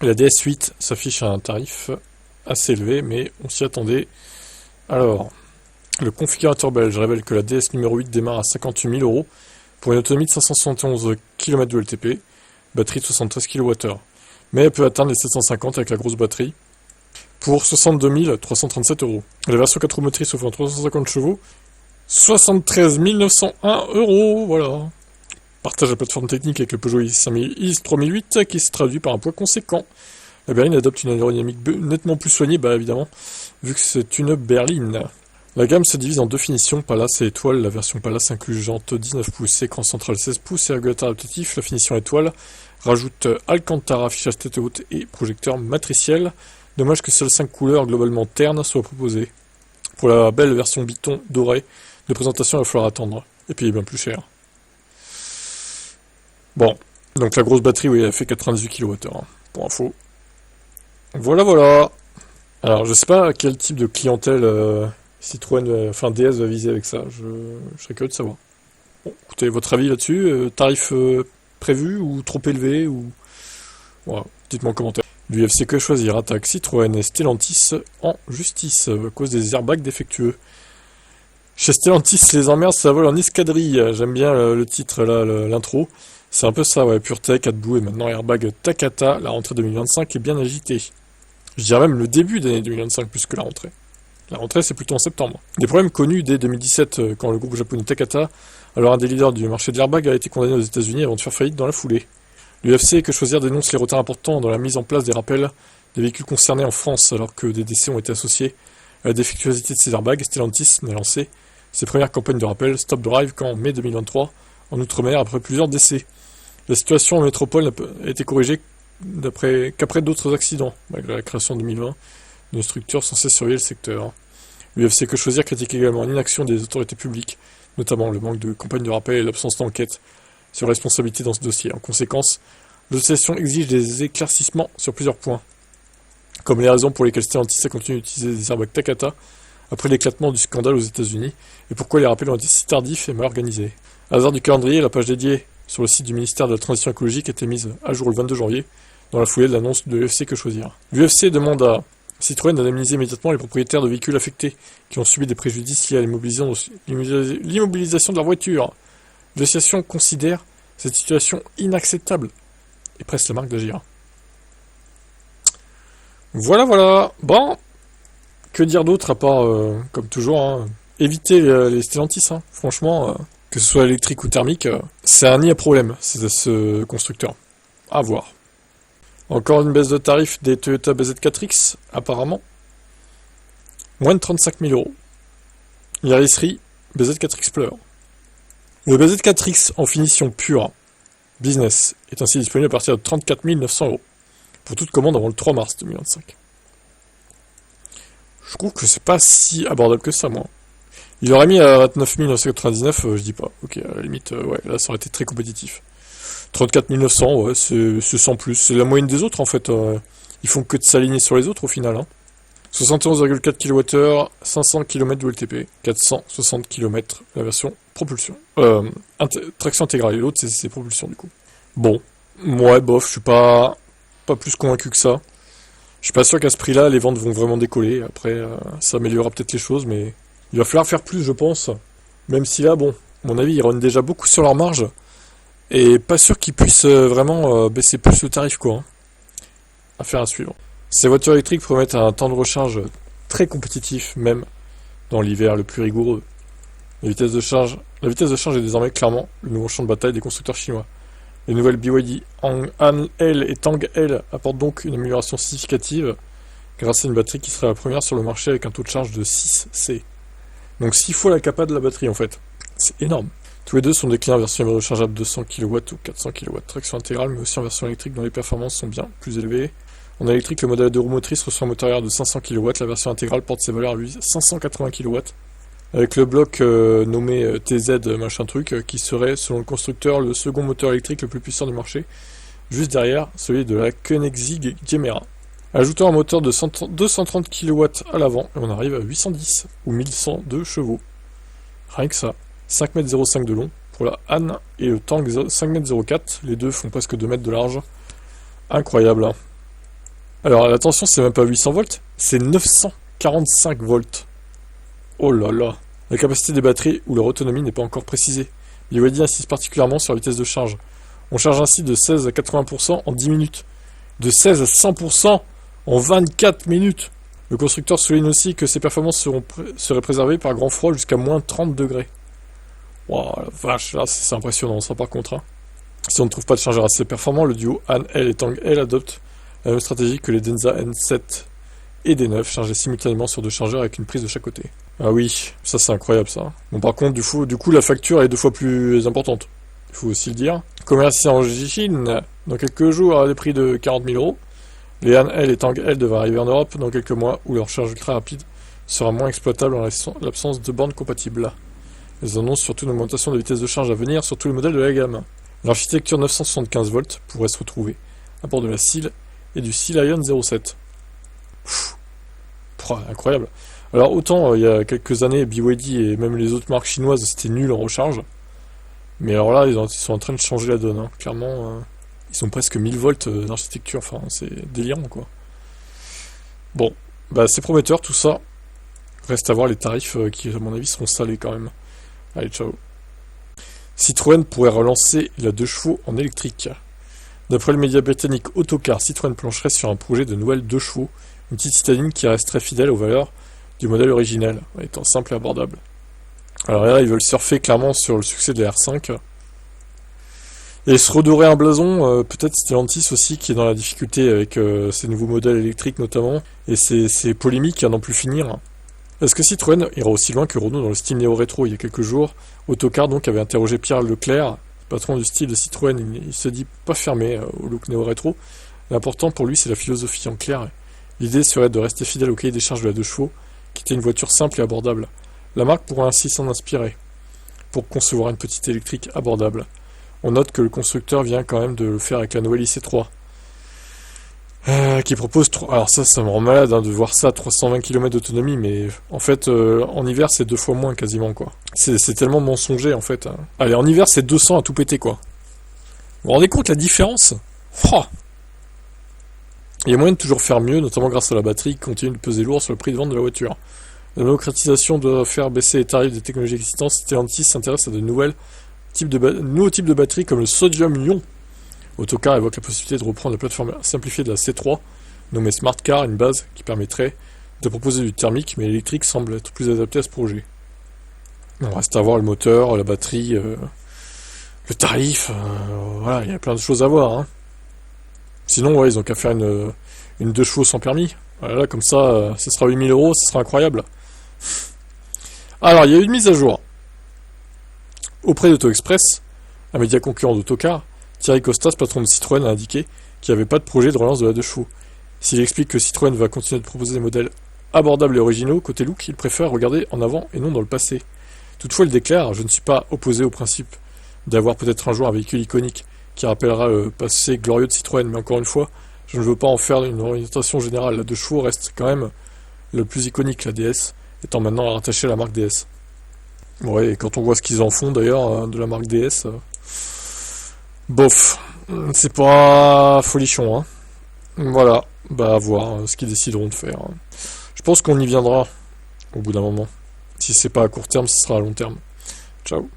La DS8 s'affiche à un tarif assez élevé, mais on s'y attendait. Alors, le configurateur belge révèle que la DS numéro 8 démarre à 58 000 € pour une autonomie de 571 km de LTP, batterie de 73 kWh. Mais elle peut atteindre les 750 avec la grosse batterie pour 62 337 €. La version 4 roues motrices offrant 350 chevaux, 73 901 €, voilà. Partage la plateforme technique avec le Peugeot i 3008 qui se traduit par un poids conséquent. La berline adopte une aérodynamique nettement plus soignée, évidemment, vu que c'est une berline. La gamme se divise en deux finitions, Palace et Étoile. La version Palace inclut jante 19 pouces, écran central 16 pouces et régulateur adaptatif. La finition Étoile rajoute Alcantara, affichage tête haute et projecteur matriciel. Dommage que seules 5 couleurs globalement ternes soient proposées. Pour la belle version Biton dorée, de présentation il va falloir attendre. Et puis il est bien plus cher. Bon, donc la grosse batterie, oui, elle fait 98 kWh, pour info. Voilà. Alors, je sais pas quel type de clientèle Citroën, DS va viser avec ça. Je serais curieux de savoir. Bon, écoutez, votre avis là-dessus, tarif prévu ou trop élevé ou... Voilà, dites-moi en commentaire. L'UFC Que Choisir attaque Citroën et Stellantis en justice à cause des airbags défectueux. Chez Stellantis, les emmerdes, ça vole en escadrille. J'aime bien le titre, là, l'intro. C'est un peu ça, ouais, PureTech, AdBlue et maintenant Airbag Takata. La rentrée 2025 est bien agitée. Je dirais même le début d'année 2025 plus que la rentrée. La rentrée, c'est plutôt en septembre. Des problèmes connus dès 2017 quand le groupe japonais Takata, alors un des leaders du marché de l'airbag, a été condamné aux États-Unis avant de faire faillite dans la foulée. L'UFC Que Choisir dénonce les retards importants dans la mise en place des rappels des véhicules concernés en France alors que des décès ont été associés à la défectuosité de ces airbags. Stellantis a lancé ses premières campagnes de rappel Stop Drive qu'en mai 2023 en Outre-mer après plusieurs décès. La situation en métropole a été corrigée qu'après d'autres accidents, malgré la création en 2020 d'une structure censée surveiller le secteur. L'UFC Que Choisir critique également l'inaction des autorités publiques, notamment le manque de campagne de rappel et l'absence d'enquête sur la responsabilité dans ce dossier. En conséquence, l'association exige des éclaircissements sur plusieurs points, comme les raisons pour lesquelles Stellantis a continué d'utiliser des airbags Takata après l'éclatement du scandale aux États-Unis et pourquoi les rappels ont été si tardifs et mal organisés. À hasard du calendrier, la page dédiée sur le site du ministère de la Transition écologique a été mise à jour le 22 janvier, dans la foulée de l'annonce de l'UFC Que Choisir. L'UFC demande à Citroën d'indemniser immédiatement les propriétaires de véhicules affectés qui ont subi des préjudices liés à l'immobilisation de leur voiture. L'association considère cette situation inacceptable et presse la marque d'agir. Voilà. Bon, que dire d'autre à part, comme toujours, éviter les Stellantis, franchement, que ce soit électrique ou thermique, c'est un nid à problème, c'est ce constructeur. À voir. Encore une baisse de tarif des Toyota BZ4X, apparemment. Moins de 35 000 €. Yaris BZ4X pleure. Le BZ4X en finition pure business est ainsi disponible à partir de 34 900 € pour toute commande avant le 3 mars 2025. Je trouve que c'est pas si abordable que ça, moi. Il aurait mis à 29 999, je dis pas. Ok, à la limite, ouais, là ça aurait été très compétitif. 34 900, ouais, c'est sans plus. C'est la moyenne des autres, en fait. Ils font que de s'aligner sur les autres, au final. 71,4 kWh, 500 km de LTP, 460 km la version propulsion. Traction intégrale, et l'autre c'est propulsion, du coup. Bon, ouais, bof, je suis pas plus convaincu que ça. Je suis pas sûr qu'à ce prix-là, les ventes vont vraiment décoller. Après, ça améliorera peut-être les choses, mais il va falloir faire plus, je pense. Même si là, bon, à mon avis, ils ronnent déjà beaucoup sur leur marge. Et pas sûr qu'ils puissent vraiment baisser plus le tarif, quoi. Affaire à suivre. Ces voitures électriques promettent un temps de recharge très compétitif, même dans l'hiver le plus rigoureux. La vitesse de charge est désormais clairement le nouveau champ de bataille des constructeurs chinois. Les nouvelles BYD Han L et Tang L apportent donc une amélioration significative grâce à une batterie qui sera la première sur le marché avec un taux de charge de 6C. Donc 6 fois la capa de la batterie en fait. C'est énorme. Tous les deux sont déclinés en version rechargeable 200 kW ou 400 kW traction intégrale, mais aussi en version électrique dont les performances sont bien plus élevées. En électrique, le modèle de roue motrice reçoit un moteur arrière de 500 kW, la version intégrale porte ses valeurs à lui 580 kW, avec le bloc nommé TZ machin truc, qui serait, selon le constructeur, le second moteur électrique le plus puissant du marché, juste derrière celui de la Koenigsegg Gemera. Ajoutons un moteur de 230 kW à l'avant, et on arrive à 810 ou 1102 chevaux. Rien que ça. 5,05 m de long pour la Han et le Tang 5,04 m, les deux font presque 2 mètres de large. Incroyable, Alors la tension c'est même pas 800 volts, c'est 945 volts. Oh là là. La capacité des batteries ou leur autonomie n'est pas encore précisée. BYD insiste particulièrement sur la vitesse de charge. On charge ainsi de 16 à 80% en 10 minutes. De 16 à 100% en 24 minutes. Le constructeur souligne aussi que ces performances seraient préservées par grand froid jusqu'à moins 30 degrés. Waouh, la vache, là c'est impressionnant ça par contre. Hein. Si on ne trouve pas de chargeur assez performant, le duo Han-L et Tang-L adopte la même stratégie que les Denza N7 et D9, chargés simultanément sur deux chargeurs avec une prise de chaque côté. Ah oui, ça c'est incroyable ça. Bon par contre du coup la facture est 2 fois plus importante. Il faut aussi le dire. Commercialisé en Chine dans quelques jours à des prix de 40 000 euros. Les Han-L et Tang-L devraient arriver en Europe dans quelques mois où leur charge ultra rapide sera moins exploitable en l'absence de bornes compatibles. Ils annoncent surtout une augmentation de vitesse de charge à venir sur tous les modèles de la gamme. L'architecture 975 volts pourrait se retrouver à bord de la SEAL et du Sea Lion 07. Incroyable. Alors autant il y a quelques années BYD et même les autres marques chinoises c'était nul en recharge. Mais alors là ils sont en train de changer la donne. Hein. Clairement ils sont presque 1000 volts d'architecture. Enfin c'est délirant quoi. Bon, bah c'est prometteur tout ça. Reste à voir les tarifs qui à mon avis seront salés quand même. Allez ciao. Citroën pourrait relancer la 2 chevaux en électrique. D'après le média britannique Autocar, Citroën plancherait sur un projet de nouvelle 2 chevaux, une petite citadine qui resterait fidèle aux valeurs du modèle original, étant simple et abordable. Alors là, ils veulent surfer clairement sur le succès de la R5. Et se redorer un blason, peut-être Stellantis aussi, qui est dans la difficulté avec ces nouveaux modèles électriques notamment, et ces polémiques à n'en plus finir. Est-ce que Citroën ira aussi loin que Renault dans le style néo-rétro il y a quelques jours? Autocar donc avait interrogé Pierre Leclerc, patron du style de Citroën, il se dit pas fermé au look néo-rétro. L'important pour lui c'est la philosophie en clair. L'idée serait de rester fidèle au cahier des charges de la 2 chevaux, qui était une voiture simple et abordable. La marque pourrait ainsi s'en inspirer, pour concevoir une petite électrique abordable. On note que le constructeur vient quand même de le faire avec la nouvelle IC3. Qui propose... Alors ça me rend malade hein, de voir ça, 320 km d'autonomie, mais en fait, en hiver, c'est 2 fois moins quasiment, quoi. C'est tellement mensonger, en fait. Hein. Allez, en hiver, c'est 200 à tout péter, quoi. Vous vous rendez compte la différence? Oh, il y a moyen de toujours faire mieux, notamment grâce à la batterie qui continue de peser lourd sur le prix de vente de la voiture. La démocratisation doit faire baisser les tarifs des technologies existantes. Stellantis s'intéresse à de nouveaux types de batteries comme le sodium-ion. Autocar évoque la possibilité de reprendre la plateforme simplifiée de la C3, nommée Smart Car, une base qui permettrait de proposer du thermique, mais l'électrique semble être plus adapté à ce projet. On reste à voir le moteur, la batterie, le tarif, voilà, il y a plein de choses à voir. Hein. Sinon, ouais, ils ont qu'à faire une 2 chevaux sans permis. Voilà, comme ça, ce sera 8000 euros, ce sera incroyable. Alors, il y a eu une mise à jour. Auprès d'Auto Express, un média concurrent d'Autocar, Thierry Costas, patron de Citroën, a indiqué qu'il n'y avait pas de projet de relance de la 2 chevaux. S'il explique que Citroën va continuer de proposer des modèles abordables et originaux, côté look, il préfère regarder en avant et non dans le passé. Toutefois, il déclare « Je ne suis pas opposé au principe d'avoir peut-être un jour un véhicule iconique qui rappellera le passé glorieux de Citroën, mais encore une fois, je ne veux pas en faire une orientation générale. La 2 chevaux reste quand même le plus iconique, la DS, étant maintenant rattachée à la marque DS. » Ouais, et quand on voit ce qu'ils en font d'ailleurs de la marque DS... Bof, c'est pas folichon, hein. Voilà, bah à voir ce qu'ils décideront de faire. Je pense qu'on y viendra au bout d'un moment. Si c'est pas à court terme, ce sera à long terme. Ciao.